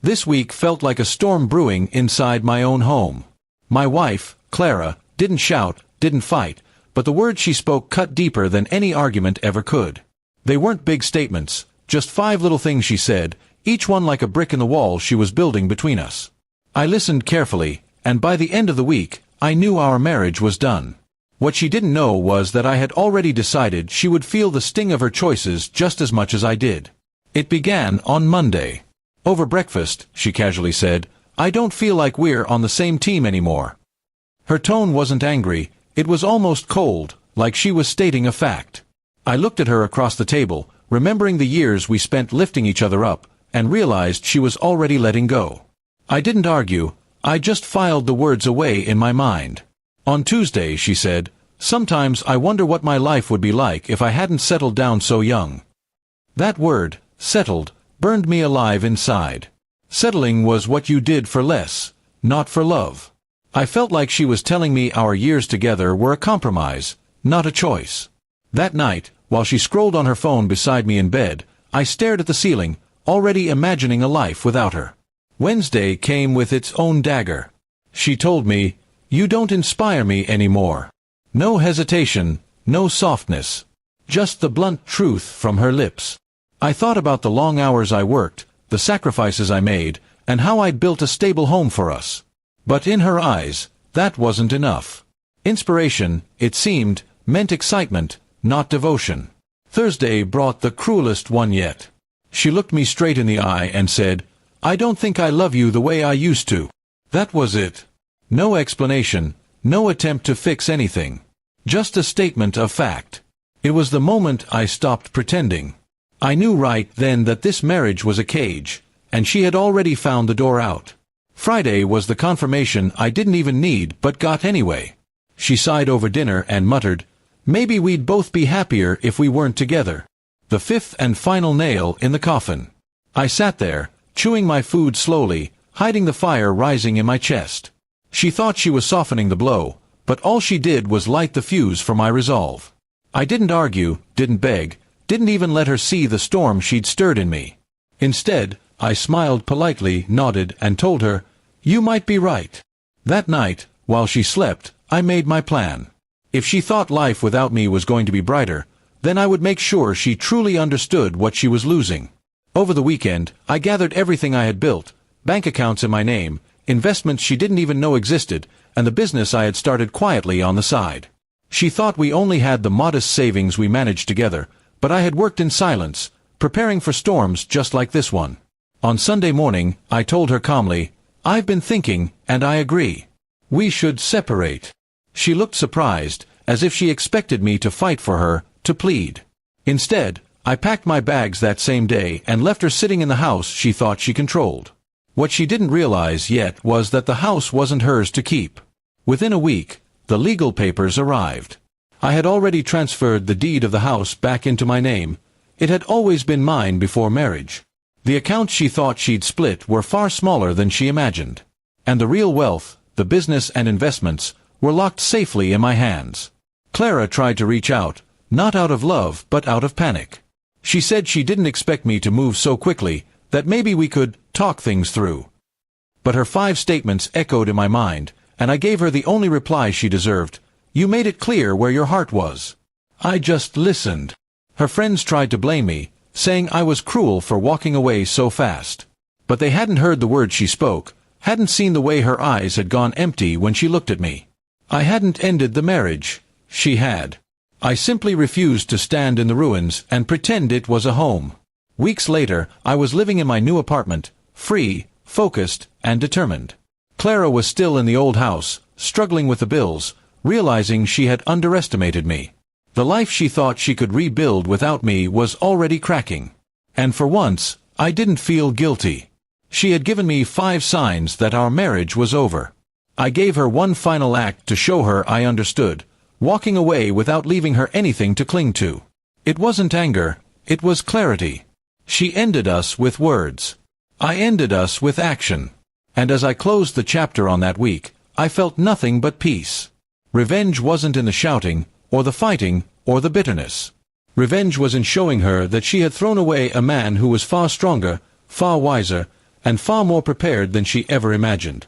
This week felt like a storm brewing inside my own home. My wife, Clara, didn't shout, didn't fight, but the words she spoke cut deeper than any argument ever could. They weren't big statements, just 5 little things she said, each one like a brick in the wall she was building between us. I listened carefully, and by the end of the week, I knew our marriage was done. What she didn't know was that I had already decided she would feel the sting of her choices just as much as I did. It began on Monday. Over breakfast, she casually said, "I don't feel like we're on the same team anymore." Her tone wasn't angry, it was almost cold, like she was stating a fact. I looked at her across the table, remembering the years we spent lifting each other up, and realized she was already letting go. I didn't argue, I just filed the words away in my mind. On Tuesday, she said, "Sometimes I wonder what my life would be like if I hadn't settled down so young." That word, settled, burned me alive inside. Settling was what you did for less, not for love. I felt like she was telling me our years together were a compromise, not a choice. That night, while she scrolled on her phone beside me in bed, I stared at the ceiling, already imagining a life without her. Wednesday came with its own dagger. She told me, "You don't inspire me anymore." No hesitation, no softness. Just the blunt truth from her lips. I thought about the long hours I worked, the sacrifices I made, and how I'd built a stable home for us. But in her eyes, that wasn't enough. Inspiration, it seemed, meant excitement, not devotion. Thursday brought the cruelest one yet. She looked me straight in the eye and said, "I don't think I love you the way I used to." That was it. No explanation, no attempt to fix anything. Just a statement of fact. It was the moment I stopped pretending. I knew right then that this marriage was a cage, and she had already found the door out. Friday was the confirmation I didn't even need but got anyway. She sighed over dinner and muttered, "Maybe we'd both be happier if we weren't together." The 5th and final nail in the coffin. I sat there, chewing my food slowly, hiding the fire rising in my chest. She thought she was softening the blow, but all she did was light the fuse for my resolve. I didn't argue, didn't beg, didn't even let her see the storm she'd stirred in me. Instead, I smiled politely, nodded, and told her, "You might be right." That night, while she slept, I made my plan. If she thought life without me was going to be brighter, then I would make sure she truly understood what she was losing. Over the weekend, I gathered everything I had built, bank accounts in my name, investments she didn't even know existed, and the business I had started quietly on the side. She thought we only had the modest savings we managed together, but I had worked in silence, preparing for storms just like this one. On Sunday morning, I told her calmly, "I've been thinking, and I agree. We should separate." She looked surprised, as if she expected me to fight for her, to plead. Instead, I packed my bags that same day and left her sitting in the house she thought she controlled. What she didn't realize yet was that the house wasn't hers to keep. Within a week, the legal papers arrived. I had already transferred the deed of the house back into my name. It had always been mine before marriage. The accounts she thought she'd split were far smaller than she imagined. And the real wealth, the business and investments, were locked safely in my hands. Clara tried to reach out, not out of love but out of panic. She said she didn't expect me to move so quickly, that maybe we could talk things through. But her 5 statements echoed in my mind, and I gave her the only reply she deserved. "You made it clear where your heart was." I just listened. Her friends tried to blame me, saying I was cruel for walking away so fast. But they hadn't heard the words she spoke, hadn't seen the way her eyes had gone empty when she looked at me. I hadn't ended the marriage. She had. I simply refused to stand in the ruins and pretend it was a home. Weeks later, I was living in my new apartment, free, focused, and determined. Clara was still in the old house, struggling with the bills, realizing she had underestimated me. The life she thought she could rebuild without me was already cracking. And for once, I didn't feel guilty. She had given me 5 signs that our marriage was over. I gave her one final act to show her I understood, walking away without leaving her anything to cling to. It wasn't anger, it was clarity. She ended us with words. I ended us with action. And as I closed the chapter on that week, I felt nothing but peace. Revenge wasn't in the shouting, or the fighting, or the bitterness. Revenge was in showing her that she had thrown away a man who was far stronger, far wiser, and far more prepared than she ever imagined.